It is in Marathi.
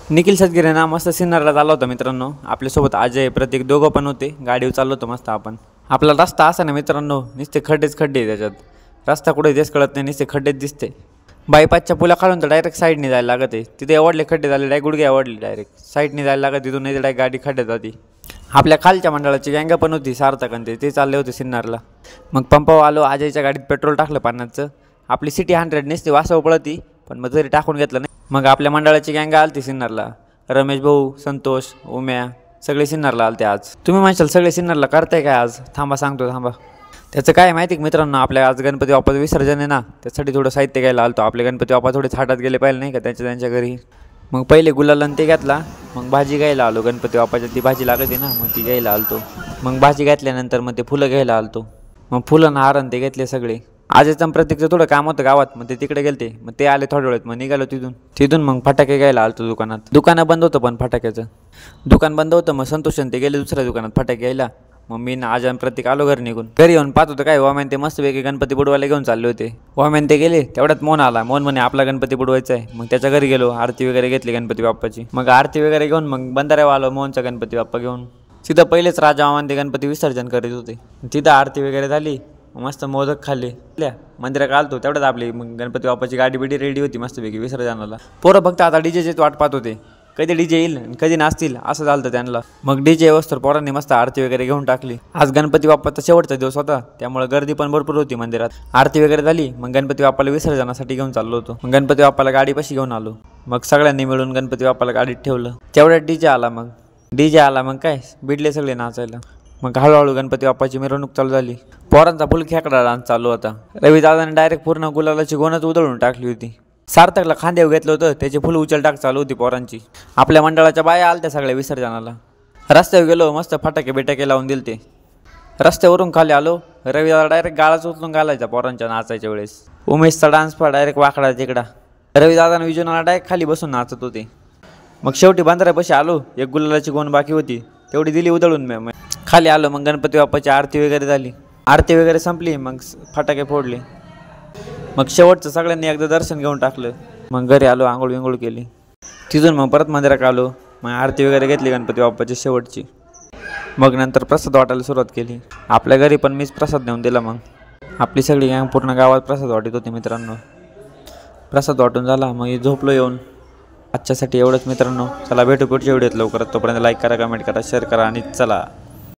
निखिल सदगिरे ना मस्त सिन्नरला चाललो होतो मित्रांनो. आपल्यासोबत अजय प्रतीक दोघं पण होते. गाडीवर चाललो होतो मस्त आपण. आपला रस्ता असा ना मित्रांनो, नुसते खड्डेच खड्डे त्याच्यात. रस्ता कुठे तेच कळत नाही, नुसते खड्डेच दिसते. बायपासच्या पुला खालून तर डायरेक्ट साईडने जायला लागत आहे. तिथे आवडले खड्डे झाले, डायरेक्ट गुडघे आवडले, डायरेक्ट साईडने जायला लागत. तिथून नाही डायरेक्ट गाडी खड्ड्यात जाती. आपल्या खालच्या मंडळाची गँग पण होती सार्थक आणि ते चालले होते सिन्नरला. मग पंपावर आलो. अजयच्या गाडीत पेट्रोल टाकलं 50चं. आपली सिटी 100 नसते वासव पळती, पण मग जरी टाकून घेतलं नाही. मग आपल्या मंडळाची गँग आलती सिन्नरला. रमेश भाऊ, संतोष, उम्या सगळे सिन्नरला आलते आज. तुम्ही म्हणशाल सगळे सिन्नरला करताय काय आज? थांबा सांगतो थांबा. त्याचं काय माहिती की मित्रांनो, आपल्या आज गणपती बाप्पाचं विसर्जन आहे ना, त्यासाठी थोडं साहित्य घ्यायला आलतो. आपले गणपती बाप्पा थोडे थाटात गेले पाहिजे नाही का त्यांच्या घरी. मग पहिले गुलाल ते घेतला. मग भाजी घ्यायला आलो. गणपती बाप्पाच्या ती भाजी लागते ना, मग ती घ्यायला आलतो. मग भाजी घेतल्यानंतर मग ते फुलं घ्यायला आलतो. मग फुलं ना हारण ते घेतले सगळे. आजचं प्रत्येकचं थोडं काम होतं गावात, मग ते तिकडे गेलते. मग ते आले थोड्या वेळेत, मग निघालो तिथून मग फटाके घ्यायला आलतो दुकानात. दुकानं बंद होतं, पण फटाक्याचं दुकान बंद होतं. मग संतोष ते गेले दुसऱ्या दुकानात फटाके घ्यायला. मग मी ना आज प्रत्येक आलो घरी निघून. घरी येऊन पाहत होतं काय वॉमॅन ते मस्त वेगळे गणपती बुडवायला घेऊन चालले होते. वॉमॅन ते गेले तेवढ्यात मोन आला. मोन म्हणे आपला गणपती बुडवायचा आहे. मग त्याच्या घरी गेलो. आरती वगैरे घेतली गणपती बाप्पाची. मग आरती वगैरे घेऊन मग बंधाऱ्यावर आलो मोहनचा गणपती बाप्पा घेऊन. तिथं पहिलेच राजा वॉमॅन ते गणपती विसर्जन करीत होते. तिथं आरती वगैरे झाली. मस्त मोदक खाल्ले. मंदिरात आलतो तेवढ्यात आपली मग गणपती बाप्पाची गाडी बिडी रेडी होती मस्त वेगळी विसर्जनाला. पोरं फक्त आता डीजेचीच वाट पाहत होते, कधी डीजे येईल कधी नाचतील असं झालं त्यांना. मग डीजे वस्तू पोरांनी मस्त आरती वगैरे घेऊन टाकली. आज गणपती बाप्पाचा शेवटचा दिवस होता, त्यामुळे गर्दी पण भरपूर होती मंदिरात. आरती वगैरे झाली. मग गणपती बाप्पाला विसर्जनासाठी घेऊन चाललो होतो. मग गणपती बाप्पाला गाडीपाशी घेऊन आलो. मग सगळ्यांनी मिळून गणपती बाप्पाला गाडीत ठेवलं. तेवढ्यात डीजे आला. मग काय बिडले सगळे नाचायला. मग हळूहळू गणपती बाप्पाची मिरवणूक चालू झाली. पोरांचा फुल खेकडा डान्स चालू होता. रवी दादाने डायरेक्ट पूर्ण गुलालाची गोणच उधळून टाकली होती. सार्थकला खांद्यावर घेतलं होतं, त्याची फुल उचल टाक चालू होती पोरांची. आपल्या मंडळाच्या बाया आलत्या सगळ्या विसर्जनाला. रस्त्यावर गेलो, मस्त फटाके बिटाके लावून दिले ते. रस्त्यावरून खाली आलो. रवी दादा डायरेक्ट गाळाच उचलून घालायचा पोरांच्या नाचायच्या वेळेस. उमेशचा डान्स पण डायरेक्ट वाकडा तिकडा. रवी दादाने विजूनाला डायरेक्ट खाली बसून नाचत होते. मग शेवटी बंधाऱ्यापाशी आलो. एक गुलालाची गोण बाकी होती, तेवढी दिली उधळून. मी खाली आलो. मग गणपती बाप्पाची आरती वगैरे झाली. आरती वगैरे संपली. मग फटाके फोडले. मग शेवटचं सगळ्यांनी एकदा दर्शन घेऊन टाकलं. मग घरी आलो, आंघोळ विंघोळ केली. तिथून मग परत मंदिरात आलो. मग आरती वगैरे घेतली गणपती बाप्पाची शेवटची. मग नंतर प्रसाद वाटायला सुरुवात केली. आपल्या घरी पण मीच प्रसाद नेऊन दिला. मग आपली सगळी गँग पूर्ण गावात प्रसाद वाटत होती मित्रांनो. प्रसाद वाटून झाला. मग झोपलो येऊन. आजच्यासाठी एवढंच मित्रांनो. चला भेटू पुढच्या व्हिडिओत लवकरात. तोपर्यंत लाईक करा, कमेंट करा, शेअर करा आणि चला.